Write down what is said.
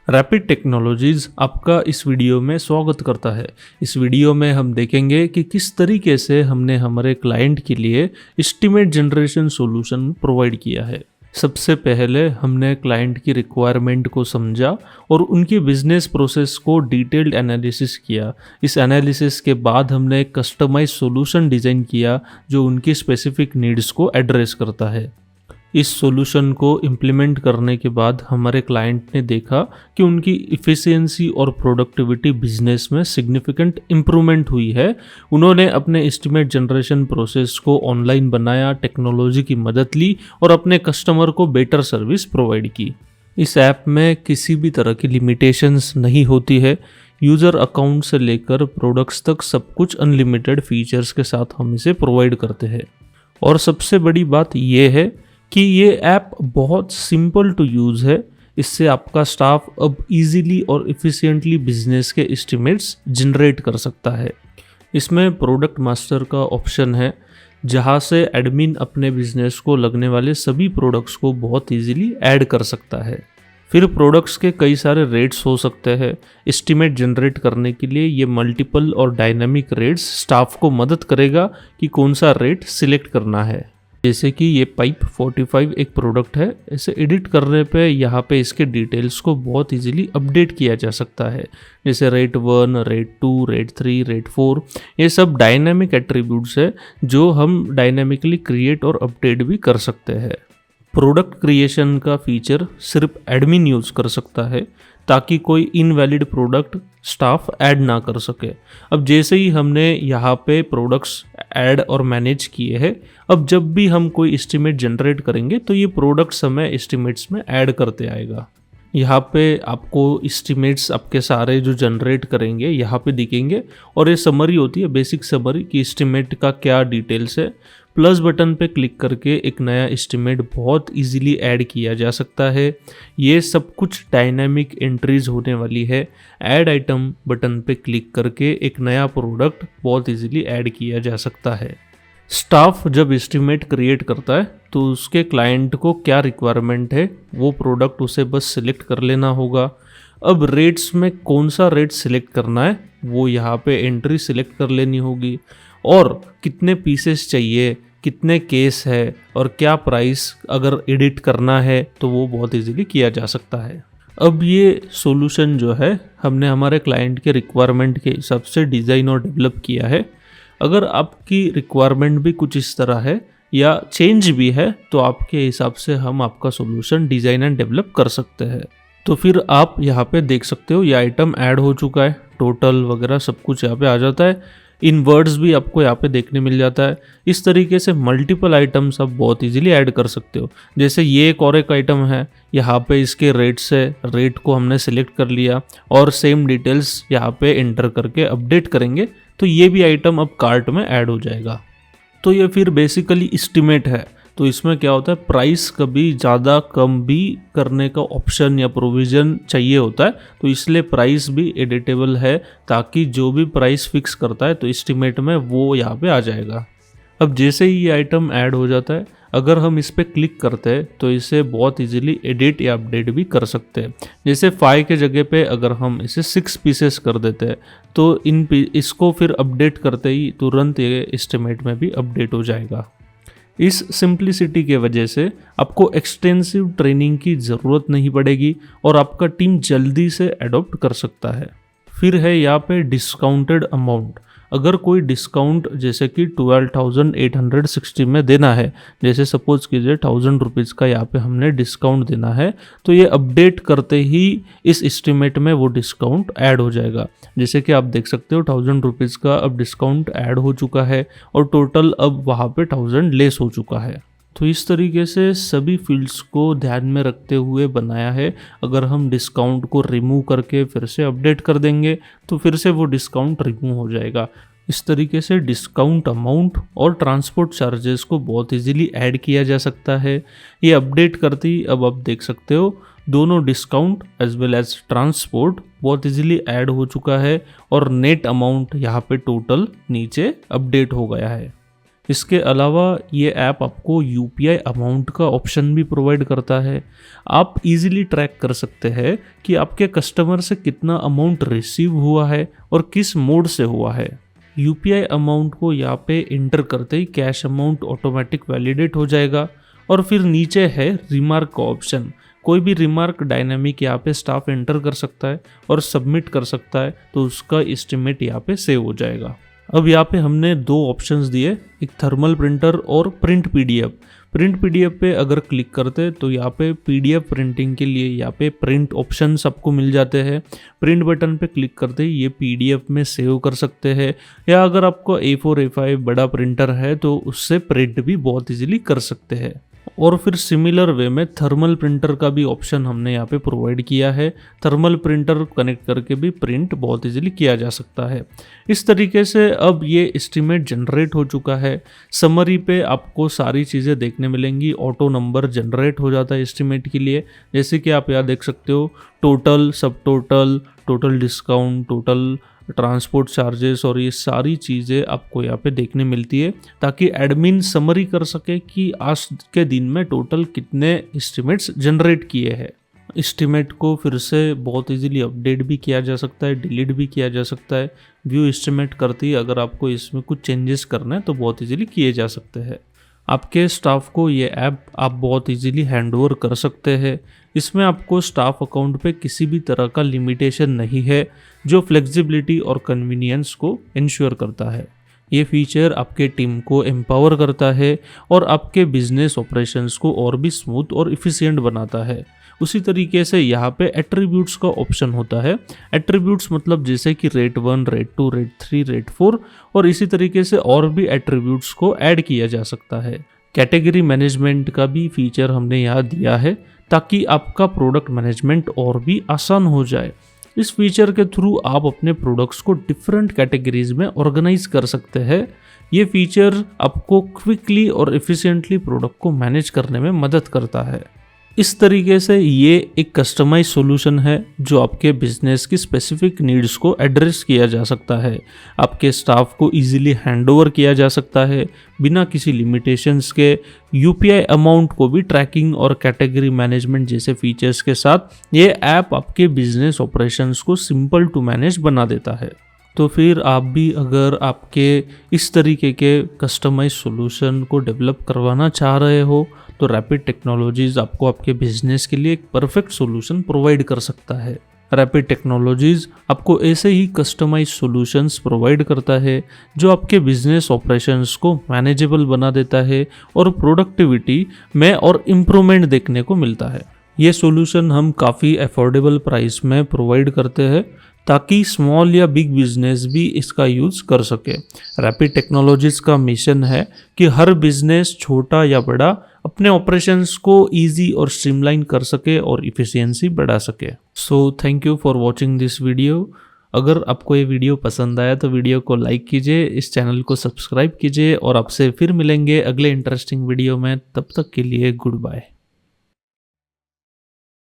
Rapid technologies आपका इस video में स्वागत करता है। इस वीडियो में हम देखेंगे कि किस तरीके से हमने हमारे क्लाइंट के लिए एस्टीमेट जनरेशन सॉल्यूशन प्रोवाइड किया है। सबसे पहले हमने क्लाइंट की रिक्वायरमेंट को समझा और उनकी बिजनेस प्रोसेस को डिटेल्ड एनालिसिस किया। इस एनालिसिस के बाद हमने एक कस्टमाइज सॉल्यूशन डिज़ाइन किया जो उनकी स्पेसिफिक नीड्स को एड्रेस करता है। इस सॉल्यूशन को इम्प्लीमेंट करने के बाद हमारे क्लाइंट ने देखा कि उनकी इफ़िशियंसी और प्रोडक्टिविटी बिजनेस में सिग्निफिकेंट इम्प्रूवमेंट हुई है। उन्होंने अपने एस्टीमेट जनरेशन प्रोसेस को ऑनलाइन बनाया, टेक्नोलॉजी की मदद ली और अपने कस्टमर को बेटर सर्विस प्रोवाइड की। इस ऐप में किसी भी तरह की लिमिटेशंस नहीं होती है। यूज़र अकाउंट से लेकर प्रोडक्ट्स तक सब कुछ अनलिमिटेड फीचर्स के साथ हम इसे प्रोवाइड करते हैं। और सबसे बड़ी बात यह है कि ये ऐप बहुत सिंपल टू यूज़ है। इससे आपका स्टाफ अब इजीली और इफ़िशिएंटली बिजनेस के एस्टिमेट्स जनरेट कर सकता है। इसमें प्रोडक्ट मास्टर का ऑप्शन है जहाँ से एडमिन अपने बिजनेस को लगने वाले सभी प्रोडक्ट्स को बहुत इजीली ऐड कर सकता है। फिर प्रोडक्ट्स के कई सारे रेट्स हो सकते हैं। एस्टिमेट जनरेट करने के लिए ये मल्टीपल और डायनामिक रेट्स स्टाफ को मदद करेगा कि कौन सा रेट सिलेक्ट करना है। जैसे कि ये पाइप 45 एक प्रोडक्ट है। इसे एडिट करने पे यहाँ पे इसके डिटेल्स को बहुत इजीली अपडेट किया जा सकता है। जैसे रेट 1, रेट 2, रेट 3, रेट 4, ये सब डायनामिक एट्रीब्यूट्स है जो हम डायनामिकली क्रिएट और अपडेट भी कर सकते हैं। प्रोडक्ट क्रिएशन का फीचर सिर्फ एडमिन यूज़ कर सकता है ताकि कोई इनवैलिड प्रोडक्ट स्टाफ ऐड ना कर सके। अब जैसे ही हमने यहाँ पे प्रोडक्ट्स ऐड और मैनेज किए हैं, अब जब भी हम कोई एस्टीमेट जनरेट करेंगे तो ये प्रोडक्ट्स हमें एस्टीमेट्स में ऐड करते आएगा। यहाँ पे आपको एस्टीमेट्स आपके सारे जो जनरेट करेंगे यहाँ पे दिखेंगे और ये समरी होती है, बेसिक समरी कि एस्टीमेट का क्या डिटेल्स है। प्लस बटन पे क्लिक करके एक नया एस्टीमेट बहुत इजीली ऐड किया जा सकता है। ये सब कुछ डायनामिक एंट्रीज होने वाली है। ऐड आइटम बटन पे क्लिक करके एक नया प्रोडक्ट बहुत इजीली ऐड किया जा सकता है। स्टाफ जब एस्टीमेट क्रिएट करता है तो उसके क्लाइंट को क्या रिक्वायरमेंट है वो प्रोडक्ट उसे बस सिलेक्ट कर लेना होगा। अब रेट्स में कौन सा रेट सिलेक्ट करना है वो यहाँ पे एंट्री सिलेक्ट कर लेनी होगी और कितने पीसेस चाहिए, कितने केस है और क्या प्राइस अगर एडिट करना है तो वो बहुत इजीली किया जा सकता है। अब ये सॉल्यूशन जो है हमने हमारे क्लाइंट के रिक्वायरमेंट के हिसाब से डिज़ाइन और डेवलप किया है। अगर आपकी रिक्वायरमेंट भी कुछ इस तरह है या चेंज भी है तो आपके हिसाब से हम आपका सॉल्यूशन डिज़ाइन एंड डेवलप कर सकते हैं। तो फिर आप यहाँ पे देख सकते हो ये आइटम ऐड हो चुका है, टोटल वगैरह सब कुछ यहाँ पे आ जाता है। इन वर्ड्स भी आपको यहाँ पे देखने मिल जाता है। इस तरीके से मल्टीपल आइटम्स आप बहुत इजीली ऐड कर सकते हो। जैसे ये एक और एक आइटम है, यहाँ पे इसके रेट्स है, रेट को हमने सिलेक्ट कर लिया और सेम डिटेल्स यहाँ पे एंटर करके अपडेट करेंगे तो ये भी आइटम अब कार्ट में ऐड हो जाएगा। तो ये फिर बेसिकली एस्टीमेट है। तो इसमें क्या होता है, प्राइस कभी ज़्यादा कम भी करने का ऑप्शन या प्रोविज़न चाहिए होता है तो इसलिए प्राइस भी एडिटेबल है ताकि जो भी प्राइस फिक्स करता है तो एस्टीमेट में वो यहाँ पे आ जाएगा। अब जैसे ही ये आइटम ऐड हो जाता है, अगर हम इस पर क्लिक करते हैं तो इसे बहुत इजीली एडिट या अपडेट भी कर सकते हैं। जैसे 5 के जगह पे अगर हम इसे 6 पीसेस कर देते हैं तो इसको फिर अपडेट करते ही तुरंत ये एस्टीमेट में भी अपडेट हो जाएगा। इस सिंप्लिसिटी के वजह से आपको एक्सटेंसिव ट्रेनिंग की ज़रूरत नहीं पड़ेगी और आपका टीम जल्दी से अडॉप्ट कर सकता है। फिर है यहाँ पे डिस्काउंटेड अमाउंट। अगर कोई डिस्काउंट जैसे कि 12,860 में देना है, जैसे सपोज कीजिए 1000 रुपीज़ का यहाँ पे हमने डिस्काउंट देना है तो ये अपडेट करते ही इस एस्टीमेट में वो डिस्काउंट ऐड हो जाएगा। जैसे कि आप देख सकते हो 1000 रुपीज़ का अब डिस्काउंट ऐड हो चुका है और टोटल अब वहाँ पे 1000 लेस हो चुका है। तो इस तरीके से सभी फील्ड्स को ध्यान में रखते हुए बनाया है। अगर हम डिस्काउंट को रिमूव करके फिर से अपडेट कर देंगे तो फिर से वो डिस्काउंट रिमूव हो जाएगा। इस तरीके से डिस्काउंट अमाउंट और ट्रांसपोर्ट चार्जेस को बहुत इजीली ऐड किया जा सकता है। ये अपडेट करते ही अब आप देख सकते हो दोनों discount as well as transport बहुत इजीली ऐड हो चुका है और नेट अमाउंट यहाँ पे टोटल नीचे अपडेट हो गया है। इसके अलावा ये ऐप आपको यूपीआई अमाउंट का ऑप्शन भी प्रोवाइड करता है। आप इजीली ट्रैक कर सकते हैं कि आपके कस्टमर से कितना अमाउंट रिसीव हुआ है और किस मोड से हुआ है। यूपीआई अमाउंट को यहाँ पे इंटर करते ही कैश अमाउंट ऑटोमेटिक वैलिडेट हो जाएगा और फिर नीचे है रिमार्क का ऑप्शन। कोई भी रिमार्क डायनामिक यहाँ पे स्टाफ एंटर कर सकता है और सबमिट कर सकता है, तो उसका एस्टिमेट यहाँ पे सेव हो जाएगा। अब यहाँ पे हमने दो ऑप्शंस दिए, एक थर्मल प्रिंटर और प्रिंट पीडीएफ। प्रिंट पीडीएफ पे अगर क्लिक करते तो यहाँ पे पीडीएफ प्रिंटिंग के लिए यहाँ पे प्रिंट ऑप्शंस आपको मिल जाते हैं। प्रिंट बटन पे क्लिक करते ही ये पीडीएफ में सेव कर सकते हैं, या अगर आपको A4 A5 बड़ा प्रिंटर है तो उससे प्रिंट भी बहुत इजीली कर सकते हैं। और फिर सिमिलर वे में थर्मल प्रिंटर का भी ऑप्शन हमने यहाँ पे प्रोवाइड किया है। थर्मल प्रिंटर कनेक्ट करके भी प्रिंट बहुत इजीली किया जा सकता है। इस तरीके से अब ये एस्टिमेट जनरेट हो चुका है। समरी पे आपको सारी चीज़ें देखने मिलेंगी। ऑटो नंबर जनरेट हो जाता है एस्टिमेट के लिए, जैसे कि आप यहाँ देख सकते हो टोटल, सब total, total discount, total transport charges, और ये सारी चीज़ें आपको यहाँ पे देखने मिलती है ताकि एडमिन समरी कर सके कि आज के दिन में टोटल कितने एस्टिमेट्स जनरेट किए हैं। एस्टिमेट को फिर से बहुत इजीली अपडेट भी किया जा सकता है, डिलीट भी किया जा सकता है। व्यू एस्टिमेट करते ही अगर आपको इसमें कुछ चेंजेस करना है तो बहुत इजीली किए जा सकते हैं। आपके स्टाफ को ये ऐप आप बहुत इजीली हैंडओवर कर सकते हैं। इसमें आपको स्टाफ अकाउंट पे किसी भी तरह का लिमिटेशन नहीं है, जो फ्लेक्सिबिलिटी और कन्वीनियंस को इंश्योर करता है। ये फीचर आपके टीम को एम्पावर करता है और आपके बिजनेस ऑपरेशंस को और भी स्मूथ और इफ़िशिएंट बनाता है। उसी तरीके से यहाँ पे एट्रीब्यूट्स का ऑप्शन होता है। एट्रीब्यूट्स मतलब जैसे कि रेट 1, रेट 2, रेट 3, रेट 4, और इसी तरीके से और भी एट्रीब्यूट्स को ऐड किया जा सकता है। कैटेगरी मैनेजमेंट का भी फीचर हमने यहाँ दिया है ताकि आपका प्रोडक्ट मैनेजमेंट और भी आसान हो जाए। इस फीचर के थ्रू आप अपने प्रोडक्ट्स को डिफरेंट कैटेगरीज में ऑर्गेनाइज कर सकते हैं। ये फीचर आपको क्विकली और एफिशिएंटली प्रोडक्ट को मैनेज करने में मदद करता है। इस तरीके से ये एक कस्टमाइज सॉल्यूशन है जो आपके बिजनेस की स्पेसिफिक नीड्स को एड्रेस किया जा सकता है। आपके स्टाफ को इजीली हैंडओवर किया जा सकता है बिना किसी लिमिटेशंस के। यूपीआई अमाउंट को भी ट्रैकिंग और कैटेगरी मैनेजमेंट जैसे फीचर्स के साथ ये ऐप आपके बिजनेस ऑपरेशंस को सिंपल टू मैनेज बना देता है। तो फिर आप भी अगर आपके इस तरीके के कस्टमाइज सॉल्यूशन को डेवलप करवाना चाह रहे हो तो रैपिड टेक्नोलॉजीज़ आपको आपके बिजनेस के लिए एक परफेक्ट सॉल्यूशन प्रोवाइड कर सकता है। रैपिड टेक्नोलॉजीज़ आपको ऐसे ही कस्टमाइज सॉल्यूशंस प्रोवाइड करता है जो आपके बिजनेस ऑपरेशंस को मैनेजेबल बना देता है और प्रोडक्टिविटी में और इम्प्रूवमेंट देखने को मिलता है। ये सॉल्यूशन हम काफ़ी अफोर्डेबल प्राइस में प्रोवाइड करते हैं ताकि स्मॉल या बिग बिजनेस भी इसका यूज़ कर सके। रैपिड टेक्नोलॉजीज़ का मिशन है कि हर बिजनेस छोटा या बड़ा अपने ऑपरेशंस को इजी और स्ट्रीमलाइन कर सके और इफ़िशियंसी बढ़ा सके। So thank you for watching this video. अगर आपको ये वीडियो पसंद आया तो वीडियो को लाइक कीजिए, इस चैनल को सब्सक्राइब कीजिए और आपसे फिर मिलेंगे अगले इंटरेस्टिंग वीडियो में। तब तक के लिए गुड बाय।